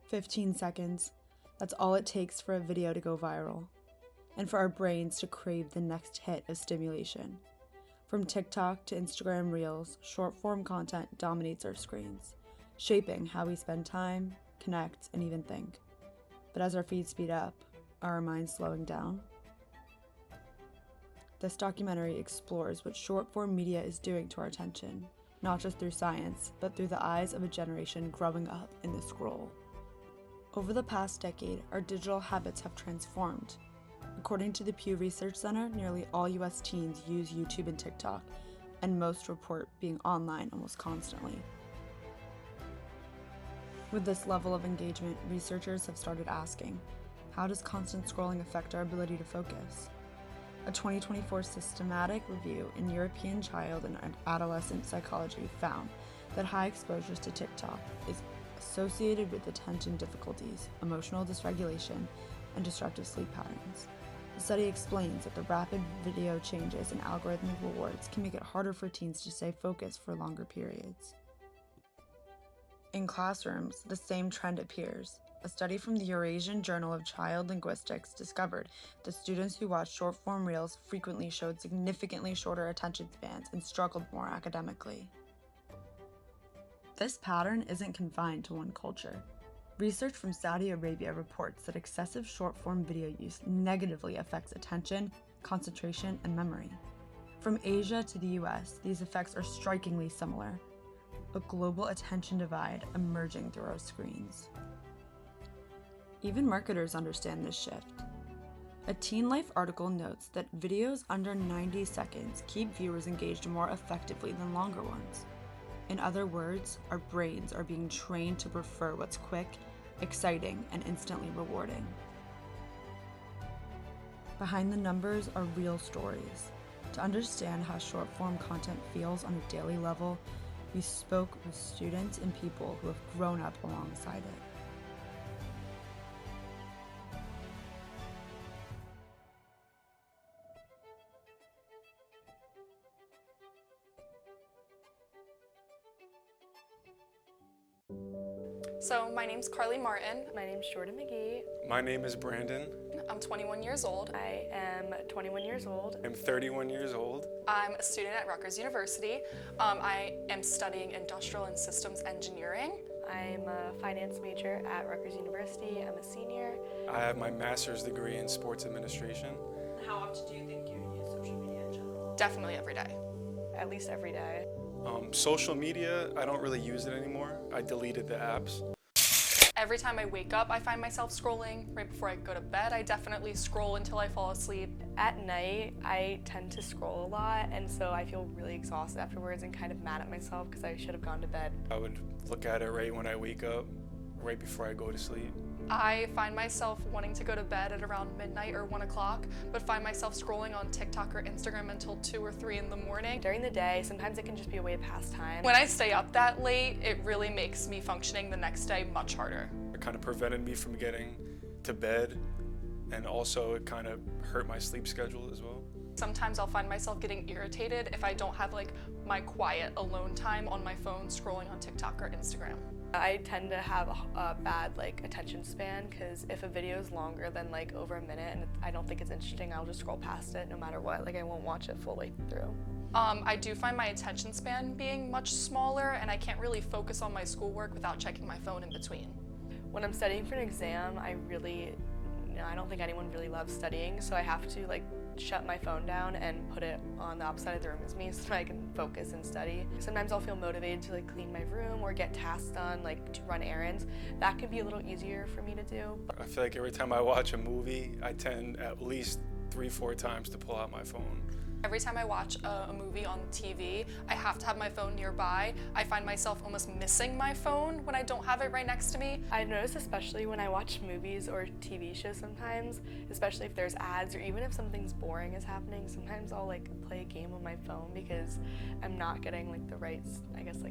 15 seconds. That's all it takes for a video to go viral, and for our brains to crave the next hit of stimulation. From TikTok to Instagram Reels, short-form content dominates our screens, shaping how we spend time, connect, and even think. But as our feeds speed up, are our minds slowing down? This documentary explores what short-form media is doing to our attention, not just through science, but through the eyes of a generation growing up in the scroll. Over the past decade, our digital habits have transformed. According to the Pew Research Center, nearly all US teens use YouTube and TikTok, and most report being online almost constantly. With this level of engagement, researchers have started asking, how does constant scrolling affect our ability to focus? A 2024 systematic review in European child and adolescent psychology found that high exposures to TikTok is associated with attention difficulties, emotional dysregulation, and disruptive sleep patterns. The study explains that the rapid video changes and algorithmic rewards can make it harder for teens to stay focused for longer periods. In classrooms, the same trend appears. A study from the Eurasian Journal of Child Linguistics discovered that students who watched short-form reels frequently showed significantly shorter attention spans and struggled more academically. This pattern isn't confined to one culture. Research from Saudi Arabia reports that excessive short-form video use negatively affects attention, concentration, and memory. From Asia to the US, these effects are strikingly similar, a global attention divide emerging through our screens. Even marketers understand this shift. A Teen Life article notes that videos under 90 seconds keep viewers engaged more effectively than longer ones. In other words, our brains are being trained to prefer what's quick, exciting, and instantly rewarding. Behind the numbers are real stories. To understand how short-form content feels on a daily level, we spoke with students and people who have grown up alongside it. So my name's Carly Martin. My name's Jordan McGee. My name is Brandon. I'm 21 years old. I am 21 years old. I'm 31 years old. I'm a student at Rutgers University. I am studying industrial and systems engineering. I'm a finance major at Rutgers University. I'm a senior. I have my master's degree in sports administration. How often do you think you use social media in general? Definitely every day. At least every day. Social media, I don't really use it anymore. I deleted the apps. Every time I wake up, I find myself scrolling. Right before I go to bed, I definitely scroll until I fall asleep. At night, I tend to scroll a lot, and so I feel really exhausted afterwards and kind of mad at myself because I should have gone to bed. I would look at it right when I wake up, right before I go to sleep. I find myself wanting to go to bed at around midnight or 1 o'clock, but find myself scrolling on TikTok or Instagram until 2 or 3 in the morning. During the day, sometimes it can just be a way to pass time. When I stay up that late, it really makes me functioning the next day much harder. It kind of prevented me from getting to bed, and also it kind of hurt my sleep schedule as well. Sometimes I'll find myself getting irritated if I don't have like my quiet alone time on my phone scrolling on TikTok or Instagram. I tend to have a bad attention span because if a video is longer than over a minute and I don't think it's interesting, I'll just scroll past it no matter what. I won't watch it fully through. I do find my attention span being much smaller, and I can't really focus on my schoolwork without checking my phone in between. When I'm studying for an exam, I don't think anyone really loves studying, so I have to shut my phone down and put it on the opposite side of the room as me so I can focus and study. Sometimes I'll feel motivated to clean my room or get tasks done, to run errands. That can be a little easier for me to do. I feel like every time I watch a movie, I tend at least 3-4 times to pull out my phone. Every time I watch a movie on TV, I have to have my phone nearby. I find myself almost missing my phone when I don't have it right next to me. I've noticed, especially when I watch movies or TV shows sometimes, especially if there's ads or even if something's boring is happening, sometimes I'll play a game on my phone because I'm not getting the right,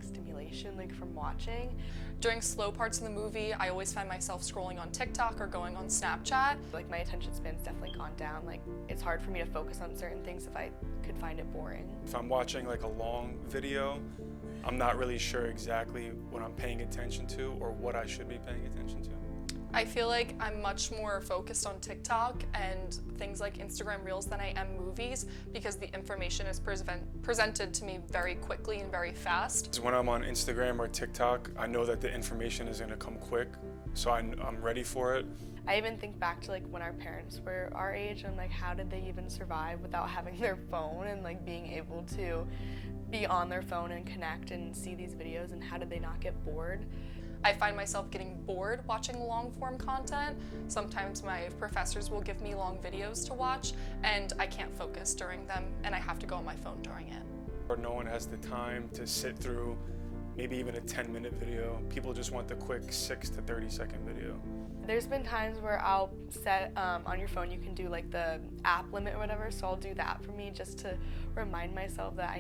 stimulation from watching. During slow parts of the movie, I always find myself scrolling on TikTok or going on Snapchat. My attention span's definitely gone down. It's hard for me to focus on certain things if I could find it boring. If I'm watching a long video I'm not really sure exactly what I'm paying attention to or what I should be paying attention to. I feel like I'm much more focused on TikTok and things like Instagram Reels than I am movies because the information is presented to me very quickly and very fast. When I'm on Instagram or TikTok, I know that the information is going to come quick, so I'm ready for it. I even think back to like when our parents were our age and like how did they even survive without having their phone and like being able to be on their phone and connect and see these videos, and how did they not get bored? I find myself getting bored watching long form content. Sometimes my professors will give me long videos to watch and I can't focus during them and I have to go on my phone during it. Or no one has the time to sit through maybe even a 10-minute video. People just want the quick 6 to 30-second video. There's been times where I'll set on your phone, you can do like the app limit or whatever, so I'll do that for me just to remind myself that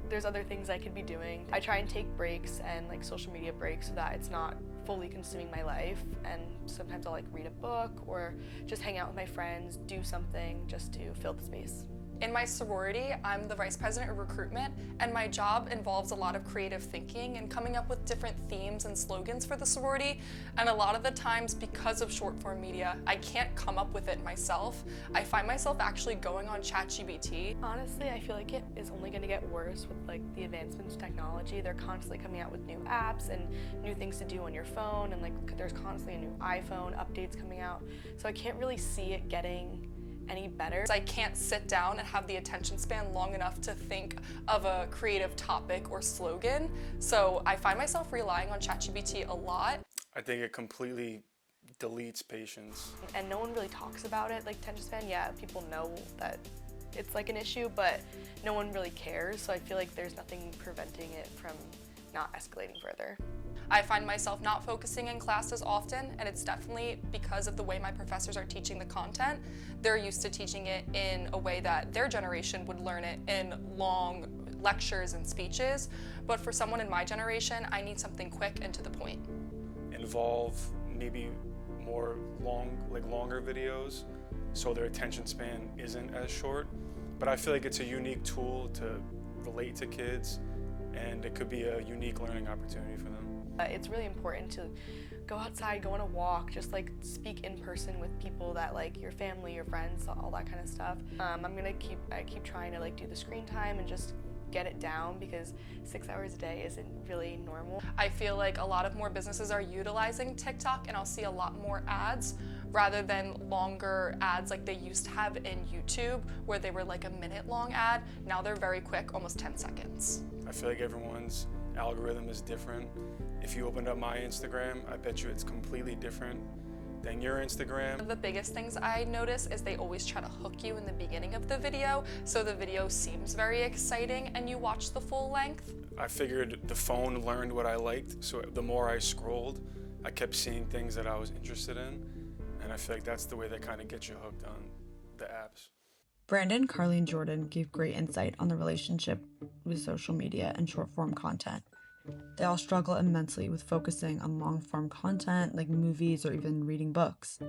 there's other things I could be doing. I try and take breaks and like social media breaks so that it's not fully consuming my life, and sometimes I'll like read a book or just hang out with my friends, do something just to fill the space. In my sorority, I'm the vice president of recruitment, and my job involves a lot of creative thinking and coming up with different themes and slogans for the sorority. And a lot of the times, because of short form media, I can't come up with it myself. I find myself actually going on ChatGPT. Honestly, I feel like it is only going to get worse with like the advancements in technology. They're constantly coming out with new apps and new things to do on your phone, and like there's constantly a new iPhone updates coming out. So I can't really see it getting any better. I can't sit down and have the attention span long enough to think of a creative topic or slogan. So I find myself relying on ChatGPT a lot. I think it completely deletes patience. And no one really talks about it. Like attention span, yeah, people know that it's like an issue, but no one really cares. So I feel like there's nothing preventing it from not escalating further. I find myself not focusing in class as often, and it's definitely because of the way my professors are teaching the content. They're used to teaching it in a way that their generation would learn it in long lectures and speeches, but for someone in my generation, I need something quick and to the point. Involve maybe more longer videos, so their attention span isn't as short. But I feel like it's a unique tool to relate to kids, and it could be a unique learning opportunity for them. It's really important to go outside, go on a walk, just like speak in person with people that like your family, your friends, all that kind of stuff. I keep trying to like do the screen time and just get it down because 6 hours a day isn't really normal. I feel like a lot of more businesses are utilizing TikTok, and I'll see a lot more ads rather than longer ads like they used to have in YouTube where they were like a minute-long ad. Now they're very quick, almost 10 seconds. I feel like everyone's algorithm is different. If you opened up my Instagram, I bet you it's completely different than your Instagram. One of the biggest things I notice is they always try to hook you in the beginning of the video, so the video seems very exciting and you watch the full length. I figured the phone learned what I liked, so the more I scrolled, I kept seeing things that I was interested in, and I feel like that's the way they kind of get you hooked on the apps. Brandon, Carly, and Jordan gave great insight on the relationship with social media and short-form content. They all struggle immensely with focusing on long-form content like movies or even reading books.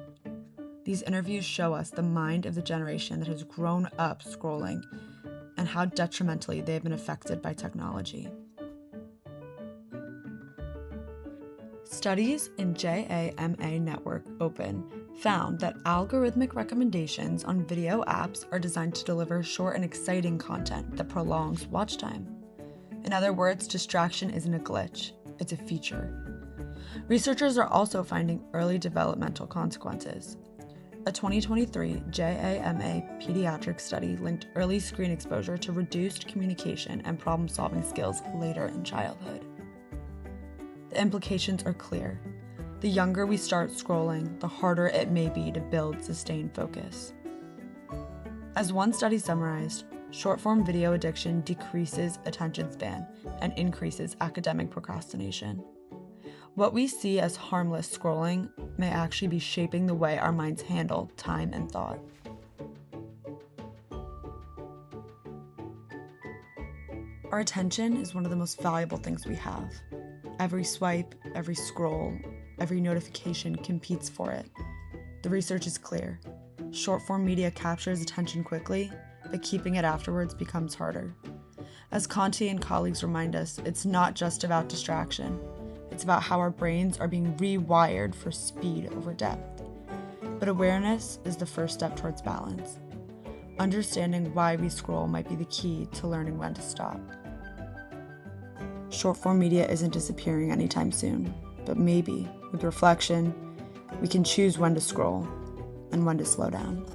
These interviews show us the mind of the generation that has grown up scrolling and how detrimentally they have been affected by technology. Studies in JAMA Network Open found that algorithmic recommendations on video apps are designed to deliver short and exciting content that prolongs watch time. In other words, distraction isn't a glitch, it's a feature. Researchers are also finding early developmental consequences. A 2023 JAMA pediatric study linked early screen exposure to reduced communication and problem-solving skills later in childhood. The implications are clear. The younger we start scrolling, the harder it may be to build sustained focus. As one study summarized, short-form video addiction decreases attention span and increases academic procrastination. What we see as harmless scrolling may actually be shaping the way our minds handle time and thought. Our attention is one of the most valuable things we have. Every swipe, every scroll, every notification competes for it. The research is clear. Short-form media captures attention quickly, but keeping it afterwards becomes harder. As Conti and colleagues remind us, it's not just about distraction. It's about how our brains are being rewired for speed over depth. But awareness is the first step towards balance. Understanding why we scroll might be the key to learning when to stop. Short-form media isn't disappearing anytime soon, but maybe, with reflection, we can choose when to scroll and when to slow down.